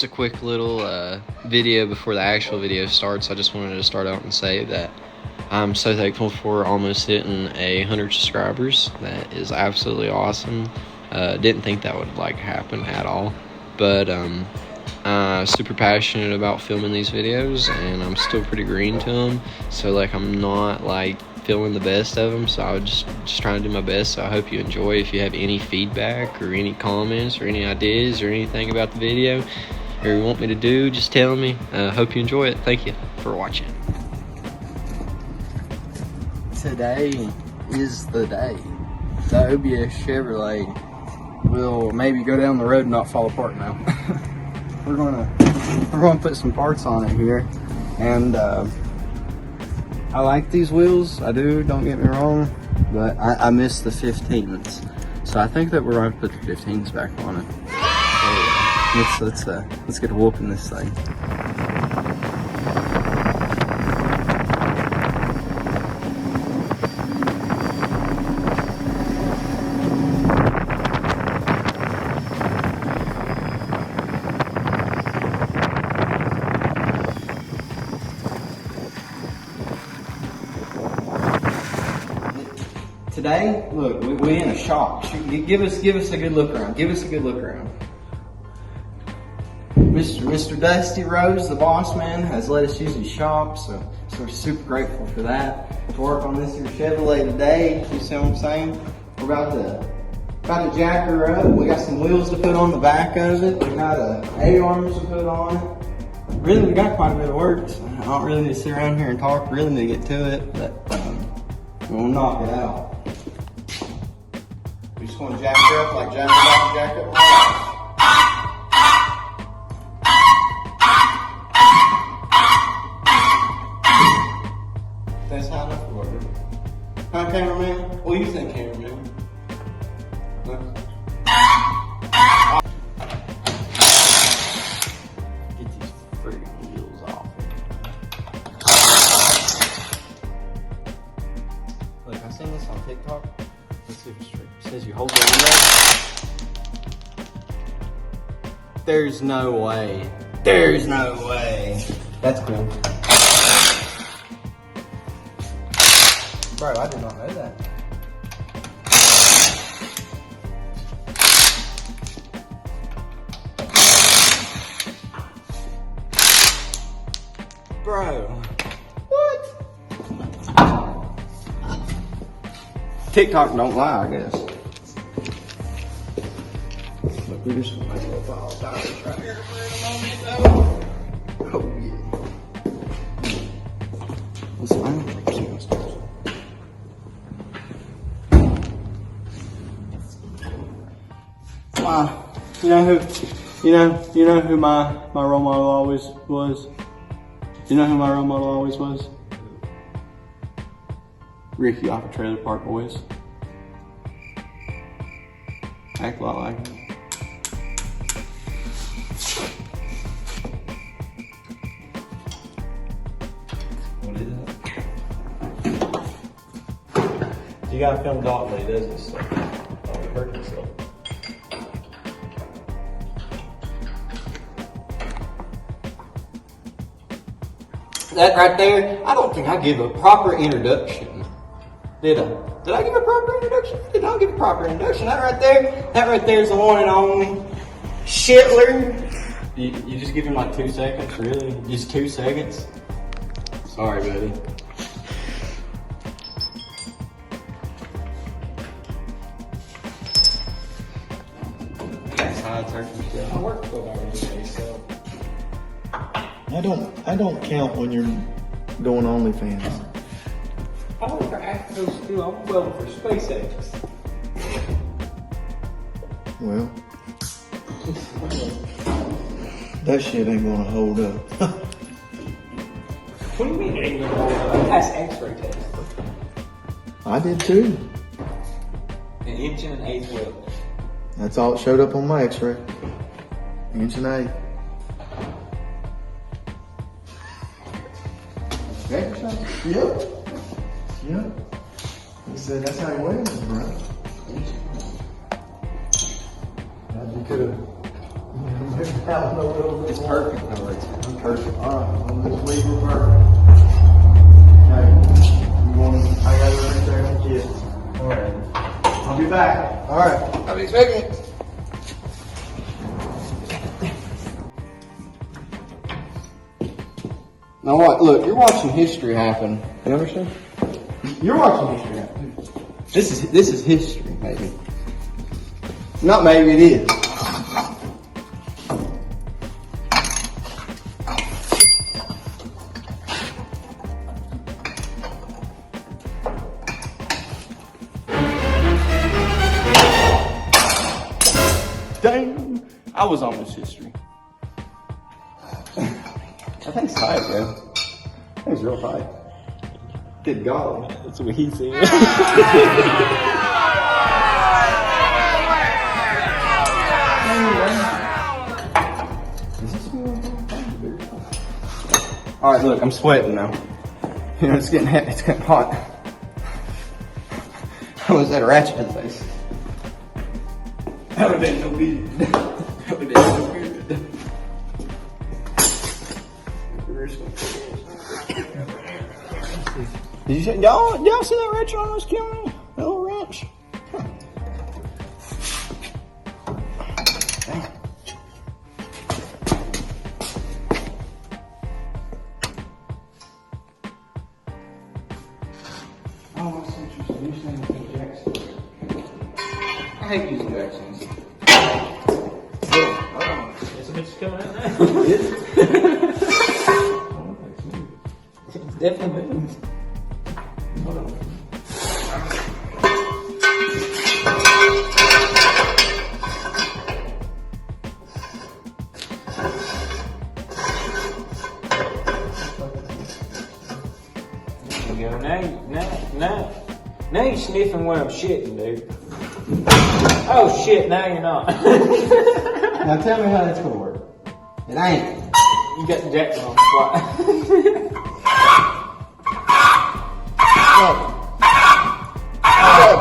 just a quick little video before the actual video starts. I just wanted to start out and say that I'm so thankful for almost hitting 100 subscribers. That is absolutely awesome. Didn't think that would happen at all, but super passionate about filming these videos, and I'm still pretty green to them. So I'm not feeling the best of them. So I was just trying to do my best. So I hope you enjoy. If you have any feedback or any comments or any ideas or anything about the video or you want me to do, just tell me. Hope you enjoy it. Thank you for watching. Today is the day. The OBS Chevrolet will maybe go down the road and not fall apart now. we're gonna put some parts on it here, and I like these wheels. I do, don't get me wrong, but I miss the 15s. So I think that we're going to put the 15s back on it. So yeah, let's get a whoop in this thing. Today, look, we're in a shop. Give us a good look around. Give us a good look around. Mr. Dusty Rose, the boss man, has let us use his shop, so we're super grateful for that. To work on this here Chevrolet today, you see what I'm saying? We're about to jack her up. We got some wheels to put on the back of it. We got A-arms to put on it. Really, we got quite a bit of work. So I don't really need to sit around here and talk. Really need to get to it, but we'll knock it out. We just want to jack her up like Johnny about to jack up my house. That's high enough for her. Huh, cameraman? What do you think, cameraman? Get these freaking wheels off. Look, I seen this on TikTok. Let's see if it's true. It says you hold the wheel. There's no way. There's no way. That's cool. Bro, I did not know that. Bro. What? TikTok don't lie, I guess. Look, we just want to make a little pile of tires right here for a moment, though. Oh, yeah. What's mine? You know who my role model always was? You know who my role model always was? Ricky off of Trailer Park Boys. Act a lot like him. What is that? You gotta film Dalton when he does this stuff. Oh, he hurt himself. That right there, I don't think I give a proper introduction. Did I? Did I give a proper introduction? Did I give a proper introduction? That right there is the one and only Shitler. You just give him 2 seconds, really? Just 2 seconds? Sorry, buddy. That's how I turn I work 12 hours a day, so. I don't count when you're doing OnlyFans. I work for Astros too. I'm welding for SpaceX. Well, that shit ain't gonna hold up. What do you mean it ain't gonna hold up? I passed X-ray test. I did too. An inch and an eighth weld. That's all that showed up on my X-ray. Inch and 8. Yep. He said that's how he wears it, bro. You could have Out a little bit It's more. perfect. No, it's perfect. Alright, well, this week we're perfect. Okay. You want to, I got it right there in the kit. Alright. I'll be back. Alright. I'll be expecting it. Now what? Look, you're watching history happen. You understand? You're watching history happen. This is history, maybe. Not maybe, it is. Dang, I was on this history. I think it's tight, bro. I think it's real tight. Good golly. That's what he said. All right, look, I'm sweating now. You know, it's getting hot. I was at a ratchet to the face. That would have been no good. That would have been no good. Did you y'all see that wrench almost kill me? That little wrench. Huh. Dang. Oh, that's interesting. You're saying with Jackson. I hate using Jacksons. It's a bitch coming out now. It's definitely been. Now you're sniffing when I'm shitting, dude. Oh shit, now you're not. Now tell me how that's gonna work. It ain't. You got the Jackson on the spot.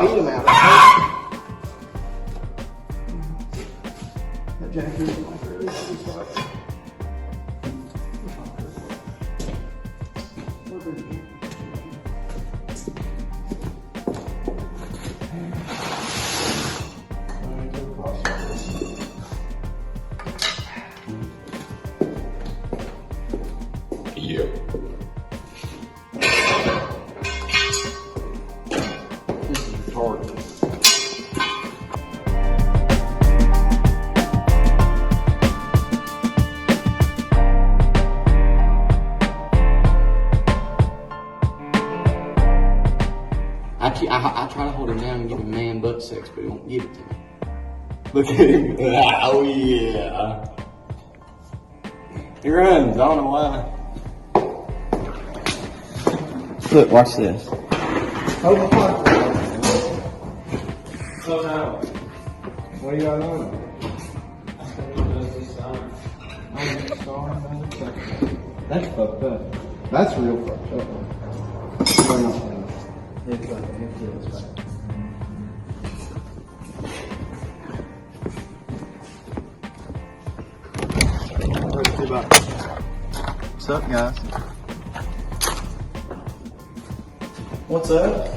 Beat him out. That jacket is like really hard. Yep. This is retarded. I try to hold him down and give him man butt sex, but he won't give it to me. Look at him. Oh yeah. He runs. I don't know why. Look, watch this. Hold the phone. So now, What do you got on? That's fucked up. That's real fucked up. No, no. It's like, it's like. What's up, guys? What's up?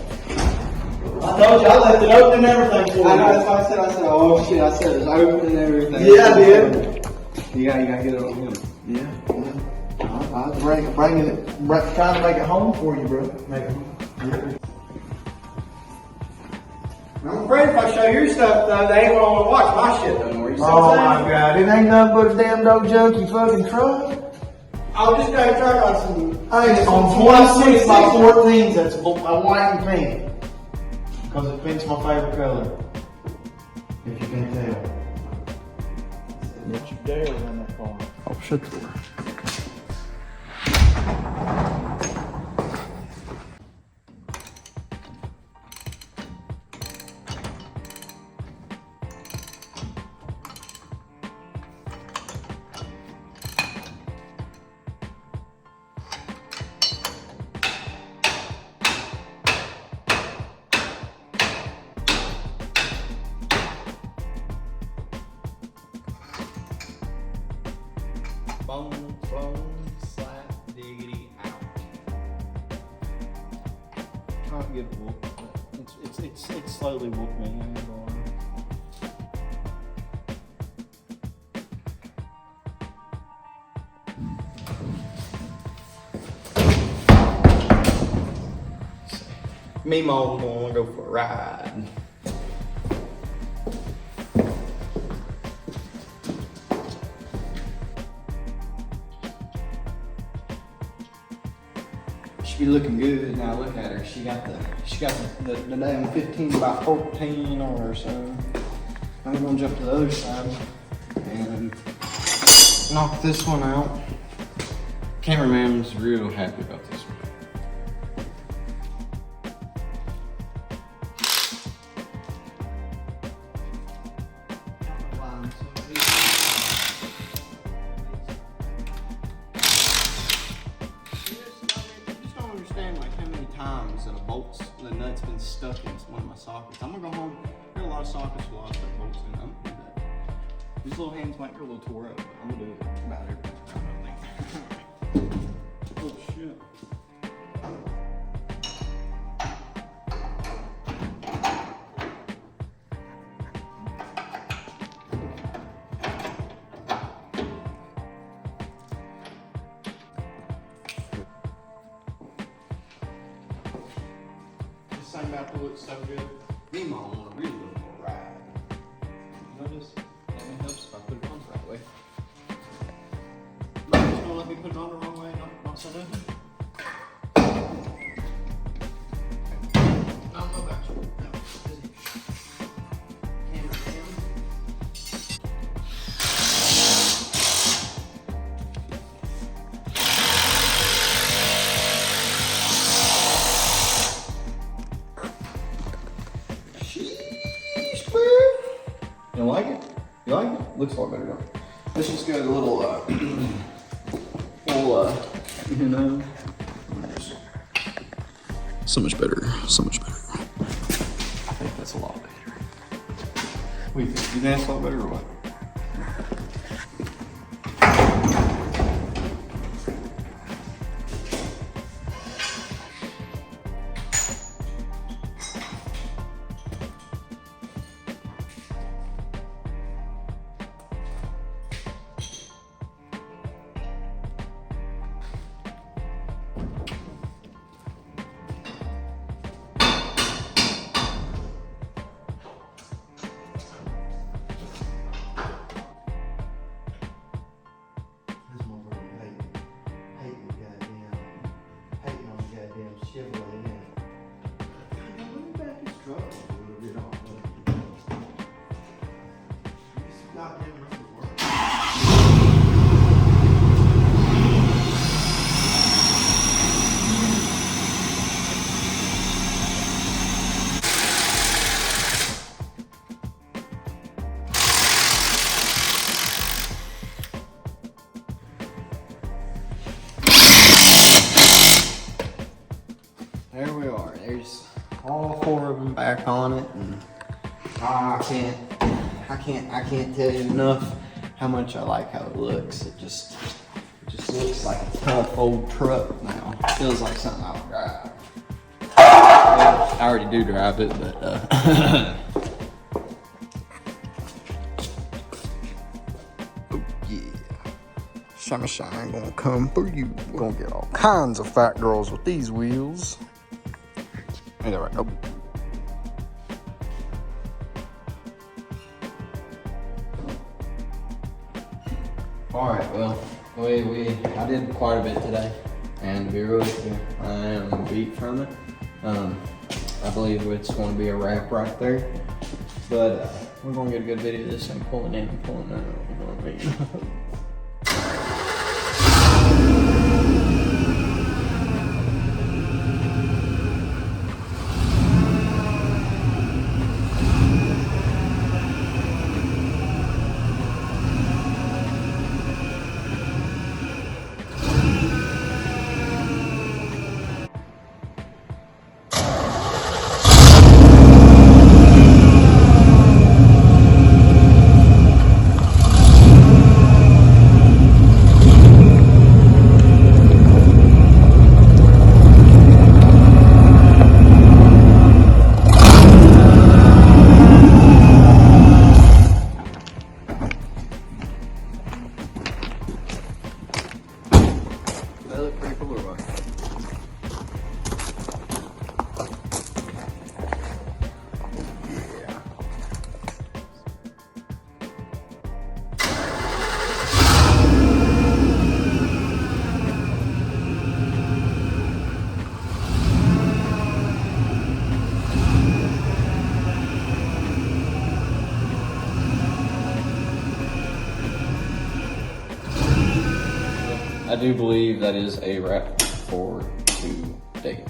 I told you I left it open and everything for you. I know, that's why I said, oh shit, I said it's open and everything. Yeah, I did. You gotta get it on him. Yeah. I was bringing it, trying to make it home for you, bro. Make it home. Yeah. I'm afraid if I show your stuff, though, they ain't gonna wanna watch my shit no more. You see what Oh I'm saying? my god, it ain't nothing but a damn dope junkie fucking truck. I'll just go truck on some. I ain't on 26 by 14s, that's a white and pink. Because it fits my favorite color. If you can tell. Don't you dare run that far. Oh, shut the door. Bone, slap, diggity, out. Trying to get it whooped. It's slowly whooped me. I ain't gonna lie. Me, Mom, gonna go for a ride. She be looking good now. Look at her. She got the damn 15 by 14 on her. So I'm gonna jump to the other side and knock this one out. Cameraman's real happy about this one. The nut's been stuck in one of my sockets. I'm gonna go home. There are a lot of sockets with a lot of stuff bolts in. I'm gonna do that. These little hands might get a little tore up, but I'm gonna do it about every time, I think. Oh shit. This thing about to look so good. Me, Mom, wanna really look for a ride. Notice that it helps if I put it on the right way. You just gonna let me put it on the wrong way, not so good? I don't know about you. No, busy. Camera down. You like it? You like it? Looks a lot better, don't it? Let's just go a little, you know. So much better, so much better. I think that's a lot better. What do you think? You think that's a lot better or what? Chevy. Back his truck a little bit off. He's goddamn ready to work. There we are. There's all four of them back on it, and I can't tell you enough how much I like how it looks. It just looks like a tough old truck now. It feels like something I would drive. Well, I already do drive it, but oh yeah. Shine gonna come through you. We're gonna get all kinds of fat girls with these wheels. Ain't that right? Nope. All right, well, I did quite a bit today, and to be real with you, I am beat from it. I believe it's going to be a wrap right there, but we're going to get a good video of this thing pulling in and pulling out. You know what I mean? That look pretty cool or what? I do believe that is a wrap for today.